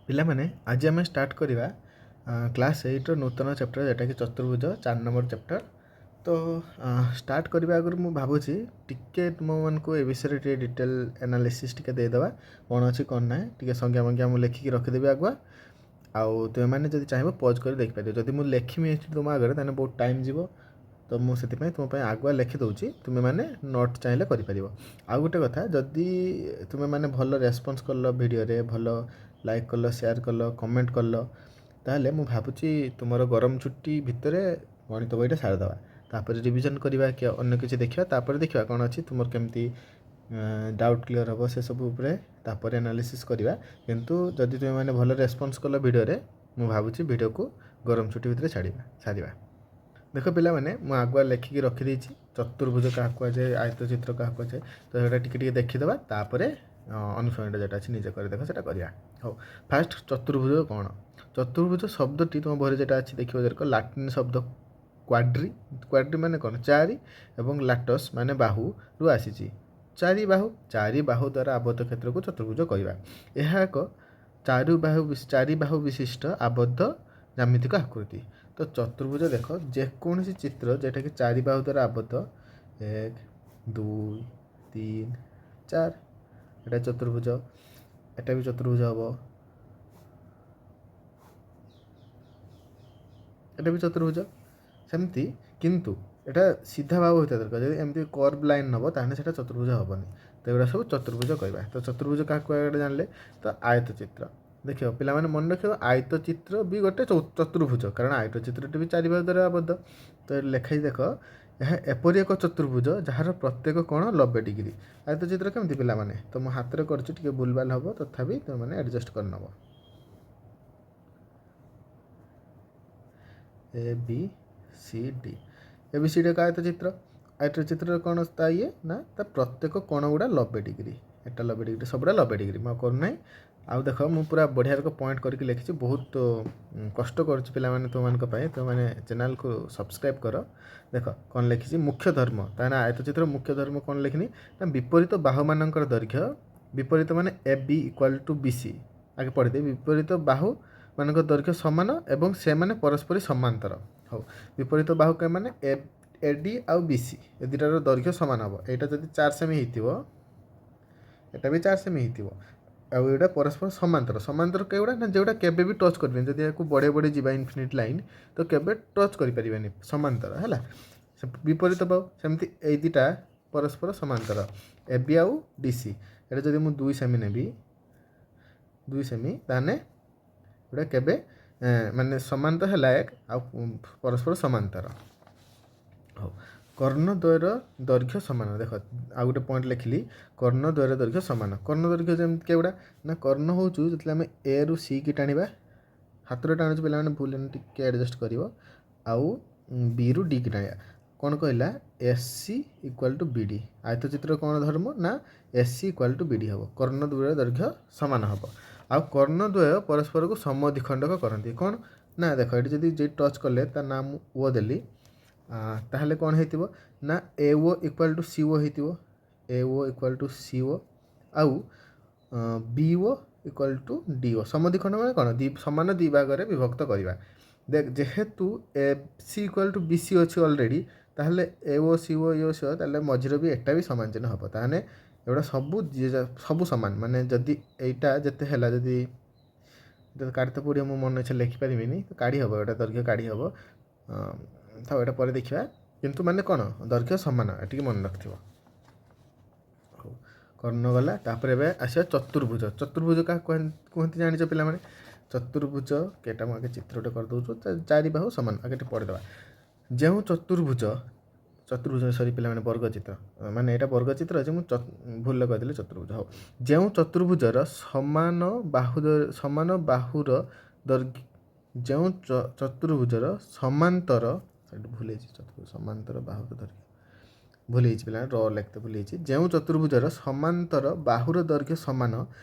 ପିଲାମାନେ ଆଜି ଆମେ ଷ୍ଟାର୍ଟ କରିବା କ୍ଲାସ୍ 8ର ନୂତନ ଚାପ୍ଟର ଯେଉଁଟାକି ଚତୁର୍ଭୁଜ 4 ନମ୍ବର ଚାପ୍ଟର। ତ ଷ୍ଟାର୍ଟ କରିବା ଆଗରୁ ମୁଁ ଭାବୁଛି ଟିକେ ତୁମମାନଙ୍କୁ ଏ ବିଷୟରେ ଟିକେ ଡିଟେଲ୍ ଆନାଲିସିସ୍ ଟିକେ ଦେଇଦେବା, କ'ଣ ଅଛି କ'ଣ ନାହିଁ। ଟିକେ ସଂଜ୍ଞା ମଜ୍ଞା ମୁଁ ଲେଖିକି ରଖିଦେବି ଆଗୁଆ, ଆଉ ତୁମେମାନେ ଯଦି ଚାହିଁବ ପଜ୍ କରି ଦେଖିପାରିବ। ଯଦି ମୁଁ ଲେଖିମି ଏଠି ତୁମ ଆଗରେ ତାହେଲେ ବହୁତ ଟାଇମ୍ ଯିବ, ତ ମୁଁ ସେଥିପାଇଁ ତୁମ ପାଇଁ ଆଗୁଆ ଲେଖିଦେଉଛି, ତୁମେମାନେ ନୋଟ୍ ଚାହିଁଲେ କରିପାରିବ। ଆଉ ଗୋଟେ କଥା, ଯଦି ତୁମେମାନେ ଭଲ ରେସ୍ପନ୍ସ କଲ ଭିଡ଼ିଓରେ, ଭଲ ଲାଇକ୍ କଲ, ସେୟାର କଲ, କମେଣ୍ଟ କଲ, ତାହେଲେ ମୁଁ ଭାବୁଛି ତୁମର ଗରମ ଛୁଟି ଭିତରେ ଗଣିତ ବହିଟା ସାରିଦେବା। ତାପରେ ରିଭିଜନ୍ କରିବା କି ଅନ୍ୟ କିଛି ଦେଖିବା, ତାପରେ ଦେଖିବା କ'ଣ ଅଛି ତୁମର କେମିତି ଡାଉଟ୍ କ୍ଲିୟର୍ ହେବ ସେସବୁ ଉପରେ ତାପରେ ଆନାଲିସିସ୍ କରିବା। କିନ୍ତୁ ଯଦି ତୁମେମାନେ ଭଲ ରେସ୍ପନ୍ସ କଲ ଭିଡ଼ିଓରେ, ମୁଁ ଭାବୁଛି ଭିଡ଼ିଓକୁ ଗରମ ଛୁଟି ଭିତରେ ସାରିବା। ଦେଖ ପିଲାମାନେ, ମୁଁ ଆଗୁଆ ଲେଖିକି ରଖିଦେଇଛି ଚତୁର୍ଭୁଜ କାହାକୁ କୁହାଯାଏ, ଆୟତ ଚିତ୍ର କାହାକୁ କୁହାଯାଏ। ତ ସେଇଟା ଟିକେ ଦେଖିଦେବା, ତାପରେ ଅନୁସରଣଟା ଯେଉଁଟା ଅଛି ନିଜେ କରି ଦେଖ ସେଇଟା କରିବା। ହଉ, ଫାର୍ଷ୍ଟ ଚତୁର୍ଭୁଜ କ'ଣ? ଚତୁର୍ଭୁଜ ଶବ୍ଦଟି ତୁମ ବହିରେ ଯେଟା ଅଛି ଦେଖିବ, ଯେରକ ଲାଟିନ୍ ଶବ୍ଦ କ୍ୱାଡ୍ରି। କ୍ୱାଡ୍ରି ମାନେ କ'ଣ? ଚାରି, ଏବଂ ଲାଟସ୍ ମାନେ ବାହୁରୁ ଆସିଛି। ଚାରି ବାହୁ ଦ୍ୱାରା ଆବଦ୍ଧ କ୍ଷେତ୍ରକୁ ଚତୁର୍ଭୁଜ କହିବା। ଏହା ଏକ ଚାରି ବାହୁ ବିଶିଷ୍ଟ ଆବଦ୍ଧ ଜ୍ୟାମିତିକ ଆକୃତି। ତ ଚତୁର୍ଭୁଜ ଦେଖ, ଯେକୌଣସି ଚିତ୍ର ଯେଉଁଟାକି ଚାରି ବାହୁ ଦ୍ୱାରା ଆବଦ୍ଧ, 1 2 3 4, ଏଟା ଚତୁର୍ଭୁଜ। ଏଟା ବି ଚତୁର୍ଭୁଜ ହେବ, ଏଟା ବି ଚତୁର୍ଭୁଜ ସେମିତି। କିନ୍ତୁ ଏଟା ସିଧା ବାହୁ ହୋଇଥିବା ଦରକାର। ଯଦି ଏମିତି କର୍ଭ ଲାଇନ୍ ନେବ ତାହେଲେ ସେଟା ଚତୁର୍ଭୁଜ ହେବନି। ତ ଏଗୁଡ଼ା ସବୁ ଚତୁର୍ଭୁଜ କହିବା। ତ ଚତୁର୍ଭୁଜ କାହାକୁ କୁହାଯାଏ ଜାଣିଲେ, ତ ଆୟତ ଚିତ୍ର। ଦେଖିବ ପିଲାମାନେ ମନେ ରଖିବ, ଆୟତ ଚିତ୍ର ବି ଗୋଟେ ଚତୁର୍ଭୁଜ, କାରଣ ଆୟତ ଚିତ୍ରଟି ବି ଚାରି ବାହୁ ଦ୍ୱାରା ଆବଦ୍ଧ। ତ ଲେଖାଇ ଦେଖ, ଏହା ଏପରି ଏକ ଚତୁର୍ଭୁଜ ଯାହାର ପ୍ରତ୍ୟେକ କୋଣ 90 ଡିଗ୍ରୀ। ଆୟତ ଚିତ୍ର କେମିତି ପିଲାମାନେ? ତ ମୁଁ ହାତରେ କରିଛି, ଟିକେ ଭୁଲଭାଲ ହେବ, ତଥାପି ତୁମେମାନେ ଆଡ଼ଜଷ୍ଟ କରିନେବ। ABCD ଏକ ଆୟତ ଚିତ୍ର। ଆୟତ ଚିତ୍ରର କ'ଣ ତା ଇଏ ନା, ତା ପ୍ରତ୍ୟେକ କୋଣ ଗୁଡ଼ା 90 ଡିଗ୍ରୀ। ଏଟା 90 ଡିଗ୍ରୀ, ସବୁଟା 90 ଡିଗ୍ରୀ। ମୁଁ କରୁନାହିଁ। ଆଉ ଦେଖ, ମୁଁ ପୁରା ବଢ଼ିଆ ରକ ପଏଣ୍ଟ କରିକି ଲେଖିଛି। ବହୁତ କଷ୍ଟ କରୁଛି ପିଲାମାନେ ତୁମମାନଙ୍କ ପାଇଁ। ତୁମମାନେ ଚ୍ୟାନେଲକୁ ସବସ୍କ୍ରାଇବ୍ କର। ଦେଖ କ'ଣ ଲେଖିଛି, ମୁଖ୍ୟ ଧର୍ମ। ତାହେଲେ ଆୟତ ଚିତ୍ର ମୁଖ୍ୟ ଧର୍ମ କ'ଣ ଲେଖିନି ନା, ବିପରୀତ ବାହୁମାନଙ୍କର ଦୈର୍ଘ୍ୟ, ବିପରୀତ ମାନେ AB = BC। ଆଗେ ପଢ଼ିଦେବି, ବିପରୀତ ବାହୁ ମାନଙ୍କ ଦୈର୍ଘ୍ୟ ସମାନ ଏବଂ ସେମାନେ ପରସ୍ପର ସମାନ୍ତର। ହଉ, ବିପରୀତ ବାହୁ ମାନେ AD ଆଉ BC, ଏ ଦୁଇଟାର ଦୈର୍ଘ୍ୟ ସମାନ ହେବ। ଏଇଟା ଯଦି 4 ସେମି ହେଇଥିବ, ଏଟା ବି 4 ସେମି ହେଇଥିବ, ଆଉ ଏଇଟା ପରସ୍ପର ସମାନ୍ତର। ସମାନ୍ତର କେଉଁଟା ନା, ଯେଉଁଟା କେବେ ବି ଟଚ୍ କରିବେନି। ଯଦି ଏହାକୁ ବଢ଼େଇ ଯିବା ଇନଫିନିଟ୍ ଲାଇନ୍, ତ କେବେ ଟଚ୍ କରିପାରିବେନି। ସମାନ୍ତର ହେଲା। ବିପରୀତ ବାହୁ ସେମିତି, ଏଇ ଦୁଇଟା ପରସ୍ପର ସମାନ୍ତର, AB ଆଉ DC। ଏଇଟା ଯଦି ମୁଁ 2 ସେମି ନେବି, 2 ସେମି, ତାହେଲେ ଏଗୁଡ଼ା କେବେ ମାନେ ସମାନ୍ତର ହେଲା ଏକ, ଆଉ ପରସ୍ପର ସମାନ୍ତର। ହଉ, କର୍ଣ୍ଣଦ୍ୱୟର ଦୈର୍ଘ୍ୟ ସମାନ। ଦେଖ, ଆଉ ଗୋଟେ ପଏଣ୍ଟ ଲେଖିଲି, କର୍ଣ୍ଣଦ୍ୱୟର ଦୈର୍ଘ୍ୟ ସମାନ। କର୍ଣ୍ଣ ଦୈର୍ଘ୍ୟ ଯେମିତି କେଉଁଟା ନା, କର୍ଣ୍ଣ ହେଉଛୁ ଯେତେବେଳେ ଆମେ A ରୁ C କି ଟାଣିବା, ହାତରେ ଟାଣୁଛୁ ପିଲାମାନେ, ଭୁଲ ଟିକେ ଆଡ଼ଜଷ୍ଟ କରିବ। ଆଉ B ରୁ D କି ଟାଣିବା। କ'ଣ କହିଲା? AC = BD। ଆୟତ ଚିତ୍ର କ'ଣ ଧର୍ମ ନା, AC = BD ହେବ। କର୍ଣ୍ଣଦ୍ୱୟର ଦୈର୍ଘ୍ୟ ସମାନ ହେବ। ଆଉ କର୍ଣ୍ଣଦ୍ୱୟ ପରସ୍ପରକୁ ସମଦ୍ୱିଖଣ୍ଡକ କରନ୍ତି। କ'ଣ ନା, ଦେଖ, ଏଠି ଯଦି ଟଚ୍ କଲେ, ତା ନାଁ ମୁଁ O ଦେଲି, ତାହେଲେ କ'ଣ ହେଇଥିବ ନା, AO = CO ହେଇଥିବ। AO = CO, ଆଉ BO = DO। ସମଦ୍ୱିଖଣ୍ଡ ମାନେ କ'ଣ? ସମାନ ଦୁଇ ଭାଗରେ ବିଭକ୍ତ କରିବା। ଦେଖ, ଯେହେତୁ AC = BC ଅଛି ଅଲରେଡ଼ି, ତାହେଲେ AO CO EO CO, ତାହେଲେ ମଝିରେ ବି ଏଟା ବି ସମାନ ଚିହ୍ନ ହେବ। ତାହେଲେ ଏଗୁଡ଼ା ସବୁ ସମାନ। ମାନେ ଯଦି ଏଇଟା ଯେତେ ହେଲା, ଯଦି କାଢ଼ି ତ ପଡ଼ିବ, ମୁଁ ମନେ ଇଚ୍ଛା ଲେଖିପାରିବିନି, ତ କାଢ଼ି ହେବ, ଏଇଟା ଦୈର୍ଘ୍ୟ କାଢ଼ି ହେବ। ତ ଏଇଟା ପରେ ଦେଖିବା। କିନ୍ତୁ ମାନେ କ'ଣ, ଦୈର୍ଘ୍ୟ ସମାନ, ଏଟିକି ମନେ ରଖିଥିବ। ହଉ, କର୍ଣ୍ଣ ଗଲା। ତାପରେ ଏବେ ଆସିବା ଚତୁର୍ଭୁଜ। ଚତୁର୍ଭୁଜ କାହାକୁ କୁହନ୍ତି ଜାଣିଛ ପିଲାମାନେ? ଚତୁର୍ଭୁଜ, ଏଇଟା ମୁଁ ଆଗେ ଚିତ୍ରଟେ କରିଦେଉଛୁ, ଚାରି ବାହୁ ସମାନ। ଆଗେ ଟିକେ ପଢ଼ିଦେବା। ଯେଉଁ ଚତୁର୍ଭୁଜ ସରି ପିଲାମାନେ, ବର୍ଗଚିତ୍ର, ମାନେ ଏଇଟା ବର୍ଗଚିତ୍ର ଅଛି, ମୁଁ ଭୁଲରେ କହିଦେଲି ଚତୁର୍ଭୁଜ। ହଉ, ଯେଉଁ ଚତୁର୍ଭୁଜର ସମାନ ବାହୁର ଦୈର୍ଘ୍ୟ, ଯେଉଁ ଚତୁର୍ଭୁଜର ସମାନ୍ତର, ଭୁଲ ହେଇଛି, ସମାନ୍ତର ବାହୁର ଦୈର୍ଘ୍ୟ ଭୁଲ ହେଇଛି ପିଲାମାନେ, ଲେଖତେ ଭୁଲ ହେଇଛି। ଯେଉଁ ଚତୁର୍ଭୁଜର ସମାନ୍ତର ବାହୁର ଦୈର୍ଘ୍ୟ ସମାନ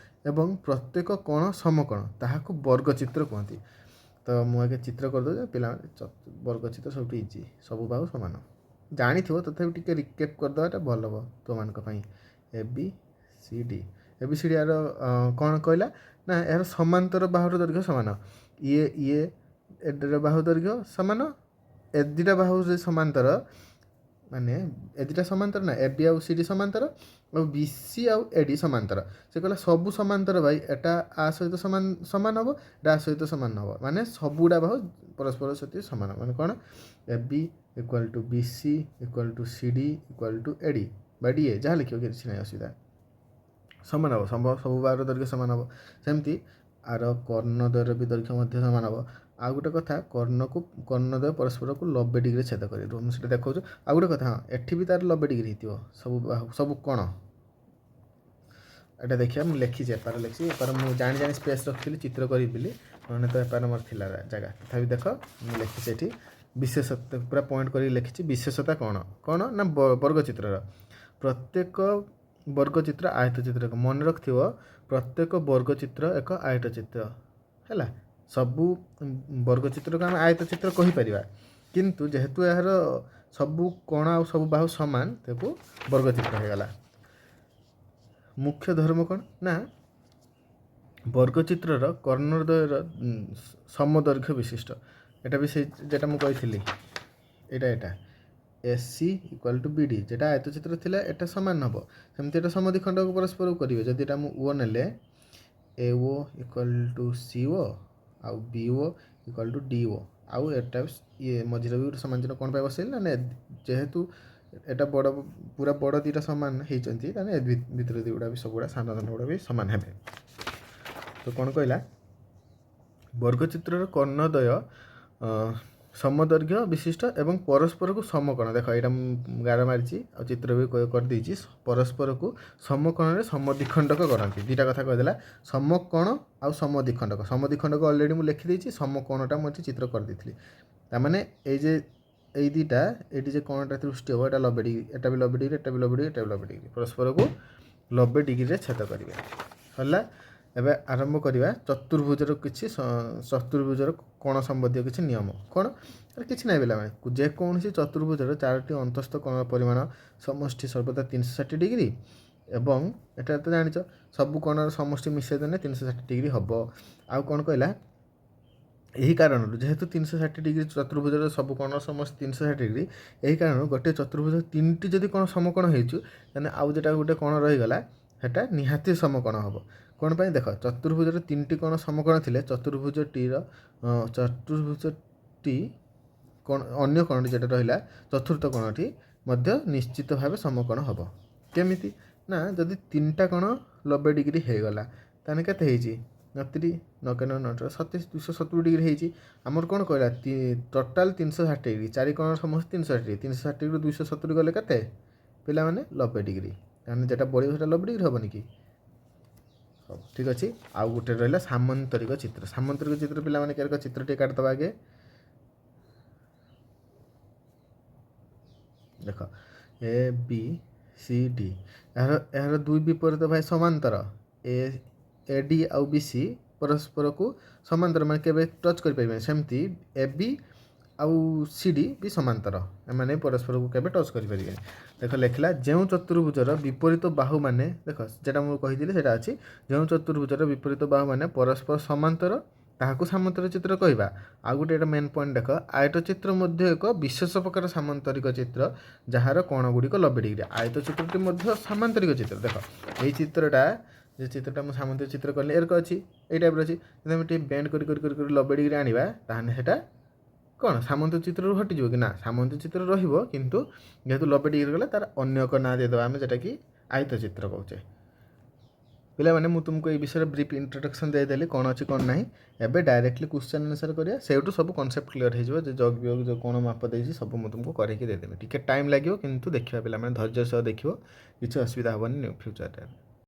ଏବଂ ପ୍ରତ୍ୟେକ କୋଣ ସମକୋଣ, ତାହାକୁ ବର୍ଗଚିତ୍ର କୁହନ୍ତି। ତ ମୁଁ ଆଗେ ଚିତ୍ର କରିଦେଉଛି ପିଲାମାନେ। ବର୍ଗଚିତ୍ର ସବୁଠୁ ଇଜି, ସବୁ ବାହୁ ସମାନ। ଜାଣିଥିବ, ତଥାପି ଟିକେ ରିକେପ୍ କରିଦେବାଟା ଭଲ ହେବ ତୁମମାନଙ୍କ ପାଇଁ। ABCD। ABCD ଆର କ'ଣ କହିଲା ନା ଏହାର ସମାନ୍ତର ବାହୁର ଦୈର୍ଘ୍ୟ ସମାନ। ଇଏ ଇଏ ଏର ବାହୁ ଦୈର୍ଘ୍ୟ ସମାନ, ଏ ଦୁଇଟା ବାହୁ ସମାନ୍ତର, ମାନେ ଏ ଦୁଇଟା ସମାନ୍ତର ନା, ଏ ବି ଆଉ ସି ଡି ସମାନ୍ତର, ଆଉ ବି ସି ଆଉ ଏ ଡି ସମାନ୍ତର। ସେ କହିଲା ସବୁ ସମାନ୍ତର ଭାଇ, ଏଟା ଆ ସହିତ ସମାନ ହେବ, ଏଟା ଆ ସହିତ ସମାନ ହେବ, ମାନେ ସବୁଗୁଡ଼ା ବାହୁ ପରସ୍ପର ସହିତ ସମାନ। ମାନେ କ'ଣ, A B equal to B C equal to C D equal to A D ବା ଡି ଏ, ଯାହା ଲେଖିବ କିଛି ନାହିଁ ଅସୁବିଧା, ସମାନ ହେବ। ସବୁ ବାହୁର ଦୈର୍ଘ୍ୟ ସମାନ ହେବ। ସେମିତି ଆର କର୍ଣ୍ଣଦ୍ୱୟର ବି ଦୈର୍ଘ୍ୟ ମଧ୍ୟ ସମାନ ହେବ। ଆଉ ଗୋଟେ କଥା, କର୍ଣ୍ଣଦ୍ୱୟ ପରସ୍ପରକୁ 90 ଡିଗ୍ରୀ ଛେଦ କରିବ। ମୁଁ ସେଟା ଦେଖାଉଛି। ଆଉ ଗୋଟେ କଥା, ହଁ ଏଠି ବି ତାର 90 ଡିଗ୍ରୀ ହେଇଥିବ ସବୁ କୋଣ। ଏଇଟା ଦେଖିବା, ମୁଁ ଲେଖିଛି, ଏପାର ଲେଖିଛି। ଏପାର ମୁଁ ଜାଣି ସ୍ପେସ୍ ରଖିଥିଲି ଚିତ୍ର କରିବି ବୋଲି, ନହେଲେ ତ ଏପାର ମୋର ଥିଲା ଜାଗା। ତଥାପି ଦେଖ ମୁଁ ଲେଖିଛି ଏଠି ବିଶେଷତା, ପୁରା ପଏଣ୍ଟ କରିକି ଲେଖିଛି। ବିଶେଷତା କ'ଣ ନା ବର୍ଗଚିତ୍ରର ପ୍ରତ୍ୟେକ ବର୍ଗଚିତ୍ର ଆୟତଚିତ୍ର। ମନେ ରଖିଥିବ, ପ୍ରତ୍ୟେକ ବର୍ଗଚିତ୍ର ଏକ ଆୟତଚିତ୍ର ହେଲା। ସବୁ ବର୍ଗଚିତ୍ରକୁ ଆମେ ଆୟତଚିତ୍ର କହିପାରିବା, କିନ୍ତୁ ଯେହେତୁ ଏହାର ସବୁ କୋଣ ଆଉ ସବୁ ବାହୁ ସମାନ, ତାକୁ ବର୍ଗଚିତ୍ର ହୋଇଗଲା। ମୁଖ୍ୟ ଧର୍ମ କ'ଣ ନା, ବର୍ଗଚିତ୍ରର କର୍ଣ୍ଣଦ୍ୱୟର ସମଦୈର୍ଘ୍ୟ ବିଶିଷ୍ଟ। ଏଟା ବି ସେଇ ଯେଟା ମୁଁ କହିଥିଲି, ଏଇଟା AC ଇକ୍ୱାଲ୍ ଟୁ BD, যেটা আয়তচিত্র ଥିଲା এটা সমান ହେବ। ସେମିତି এটা ସମଦ୍ୱିଖଣ୍ଡକୁ ପରସ୍ପରକୁ କରିବେ। ଯଦି এটা ମୁଁ ଓ ନେଲେ, AO ଇକ୍ୱାଲ୍ ଟୁ CO ଆଉ BO ଇକ୍ୱାଲ୍ ଟୁ DO, ଆଉ ଏଟା ଇଏ ମଝିରେ ବି ଗୋଟେ ସମାନ ଚିହ୍ନ କ'ଣ ପାଇଁ ବସେଇଲି ନା, ଯେହେତୁ এটা ପୁରା ବଡ଼ ଦୁଇଟା ସମାନ ହେଇଛନ୍ତି, ତାହେଲେ ଏ ଭିତରେ ଦୁଇଗୁଡ଼ା ବି ସବୁଗୁଡ଼ା ସାନ ଗୁଡ଼ା ବି ସମାନ ହେବେ। ତ କ'ଣ କହିଲା, ବର୍ଗଚିତ୍ରର କର୍ଣ୍ଣଦ୍ୱୟ ସମଦୈର୍ଘ୍ୟ ବିଶିଷ୍ଟ ଏବଂ ପରସ୍ପରକୁ ସମକୋଣ। ଦେଖ ଏଇଟା ମୁଁ ଗାର ମାରିଛି ଆଉ ଚିତ୍ର ବି କରିଦେଇଛି। ପରସ୍ପରକୁ ସମକୋଣରେ ସମଦ୍ୱିଖଣ୍ଡକ କରନ୍ତି। ଦୁଇଟା କଥା କହିଦେଲା, ସମକୋଣ ଆଉ ସମଦ୍ୱିଖଣ୍ଡକ। ସମଦ୍ୱିଖଣ୍ଡକ ଅଲରେଡ଼ି ମୁଁ ଲେଖିଦେଇଛି, ସମକୋଣଟା ମୁଁ ଏଠି ଚିତ୍ର କରିଦେଇଥିଲି। ତାମାନେ ଏଇ ଦୁଇଟା, ଏଇଠି ଯେ କୋଣଟା ସୃଷ୍ଟି ହେବ, ଏଇଟା 90 ଡିଗ୍ରୀ, ଏଟା ବି 90 ଡିଗ୍ରୀ, ଏଟା ବି 90 ଡିଗ୍ରୀ, ଏଟା ବି 90 ଡିଗ୍ରୀ, ପରସ୍ପରକୁ 90 ଡିଗ୍ରୀରେ ଛେଦ କରିବେ। ହେଲା, ଏବେ ଆରମ୍ଭ କରିବା ଚତୁର୍ଭୁଜର କୋଣ ସମ୍ବନ୍ଧୀୟ କିଛି ନିୟମ। କ'ଣ, କିଛି ନାହିଁ ପିଲାମାନେ, ଯେକୌଣସି ଚତୁର୍ଭୁଜର 4ଟି ଅନ୍ତସ୍ଥ କୋଣର ପରିମାଣ ସମଷ୍ଟି ସର୍ବଦା 360 ଡିଗ୍ରୀ, ଏବଂ ଏଟା ତ ଜାଣିଛ ସବୁ କୋଣର ସମଷ୍ଟି ମିଶାଇ ଦେଲେ 360 ଡିଗ୍ରୀ ହେବ। ଆଉ କ'ଣ କହିଲା, ଏହି କାରଣରୁ ଯେହେତୁ 360 ଡିଗ୍ରୀ ଚତୁର୍ଭୁଜର ସବୁ କୋଣର ସମଷ୍ଟି 360 ଡିଗ୍ରୀ, ଏହି କାରଣରୁ ଗୋଟିଏ ଚତୁର୍ଭୁଜ 3ଟି ଯଦି କୋଣ ସମକୋଣ ହେଇଛୁ, ତାହେଲେ ଆଉ ଯେଟା ଗୋଟେ କୋଣ ରହିଗଲା ସେଟା ନିହାତି ସମକୋଣ ହେବ। କ'ଣ ପାଇଁ, ଦେଖ ଚତୁର୍ଭୁଜର 3ଟି କୋଣ ସମକୋଣ ଥିଲେ ଚତୁର୍ଭୁଜଟି ଅନ୍ୟ କୋଣଟି ଯେଟା ରହିଲା ଚତୁର୍ଥ କୋଣଟି ମଧ୍ୟ ନିଶ୍ଚିତ ଭାବେ ସମକୋଣ ହେବ। କେମିତି ନା, ଯଦି 3ଟା କୋଣ 90 ଡିଗ୍ରୀ ହେଇଗଲା, ତାହେଲେ କେତେ ହେଇଛି, 29 9 37 270 ଡିଗ୍ରୀ ହେଇଛି। ଆମର କ'ଣ କହିଲା, ଟୋଟାଲ୍ 360 ଡିଗ୍ରୀ, 4 କୋଣର ସମସ୍ତେ 360 ଡିଗ୍ରୀ, 360 ଡିଗ୍ରୀ 270 ଗଲେ କେତେ ପିଲାମାନେ 90 ଡିଗ୍ରୀ। ତାହେଲେ ଯେଟା ବଳିବ ସେଟା 90 ଡିଗ୍ରୀ ହେବନି କି। ହଉ, ଠିକ୍ ଅଛି। ଆଉ ଗୋଟେ ରହିଲା ସାମାନ୍ତରିକ ଚିତ୍ର। ସାମାନ୍ତରିକ ଚିତ୍ର ପିଲାମାନେ କେରକ ଚିତ୍ର ଟିକେ କାଟିଦେବା ଆଗେ। ଦେଖ ABCD, ଏହାର ଦୁଇ ବିପରୀତ ଭାଇ ସମାନ୍ତର। AD ଆଉ BC ପରସ୍ପରକୁ ସମାନ୍ତର, ମାନେ କେବେ ଟଚ୍ କରିପାରିବେନି। ସେମିତି AB ଆଉ CD ବି ସମାନ୍ତର, ଏମାନେ ପରସ୍ପରକୁ କେବେ ଟଚ୍ କରିପାରିବେନି। ଦେଖ ଲେଖିଲା, ଯେଉଁ ଚତୁର୍ଭୁଜର ବିପରୀତ ବାହୁମାନେ, ଦେଖ ଯେଟା ମୁଁ କହିଥିଲି ସେଟା ଅଛି, ଯେଉଁ ଚତୁର୍ଭୁଜର ବିପରୀତ ବାହୁମାନେ ପରସ୍ପର ସମାନ୍ତର ତାହାକୁ ସାମାନ୍ତରିକ ଚିତ୍ର କହିବା। ଆଉ ଗୋଟେ ଏଇଟା ମେନ୍ ପଏଣ୍ଟ, ଦେଖ ଆୟତଚିତ୍ର ମଧ୍ୟ ଏକ ବିଶେଷ ପ୍ରକାର ସାମାନ୍ତରିକ ଚିତ୍ର, ଯାହାର କୋଣ ଗୁଡ଼ିକ 90 ଡିଗ୍ରୀ। ଆୟତଚିତ୍ରଟି ମଧ୍ୟ ସାମାନ୍ତରିକ ଚିତ୍ର। ଦେଖ ଏଇ ଚିତ୍ରଟା, ଯେ ଚିତ୍ରଟା ମୁଁ ସାମାନ୍ତରିକ ଚିତ୍ର କଲି, ଏରକ ଅଛି, ଏଇ ଟାଇପ୍ର ଅଛି। ଯଦି ଆମେ ଟିକେ ବେଣ୍ଡ କରି 90 ଡିଗ୍ରୀ ଆଣିବା, ତାହେଲେ ସେଟା କ'ଣ ସାମାନ୍ତରିକ ଚିତ୍ରରୁ ହଟିଯିବ କି ନା, ସାମାନ୍ତରିକ ଚିତ୍ର ରହିବ, କିନ୍ତୁ ଯେହେତୁ 90 ଡିଗ୍ରୀ ଗଲେ ତାର ଅନ୍ୟ ଏକ ନାଁ ଦେଇଦେବା ଆମେ, ଯେଟାକି ଆୟତଚିତ୍ର କହୁଛେ। ପିଲାମାନେ ମୁଁ ତୁମକୁ এই ବିଷୟରେ ବ୍ରିଫ୍ ଇଣ୍ଟ୍ରୋଡକ୍ସନ୍ ଦେଇଦେଲି, କ'ଣ ଅଛି କ'ଣ ନାହିଁ। ଏବେ ଡାଇରେକ୍ଟଲି କ୍ୱେଶ୍ଚନ୍ ଆନ୍ସର୍ କରିବା, ସେଇଠୁ ସବୁ କନସେପ୍ଟ କ୍ଲିୟର ହେଇଯିବ। ଯେ ଯୋଗ ବିୟୋଗ ଯେଉଁ କୋଣ ମାପ ଦେଇଛି ସବୁ ମୁଁ ତୁମକୁ କରିକି ଦେଇଦେବି। ଟିକେ ଟାଇମ୍ ଲାଗିବ, କିନ୍ତୁ ଦେଖିବା ପିଲାମାନେ ଧୈର୍ଯ୍ୟ ସହ ଦେଖିବ, କିଛି ଅସୁବିଧା ହେବନି ଫ୍ୟୁଚର୍ରେ।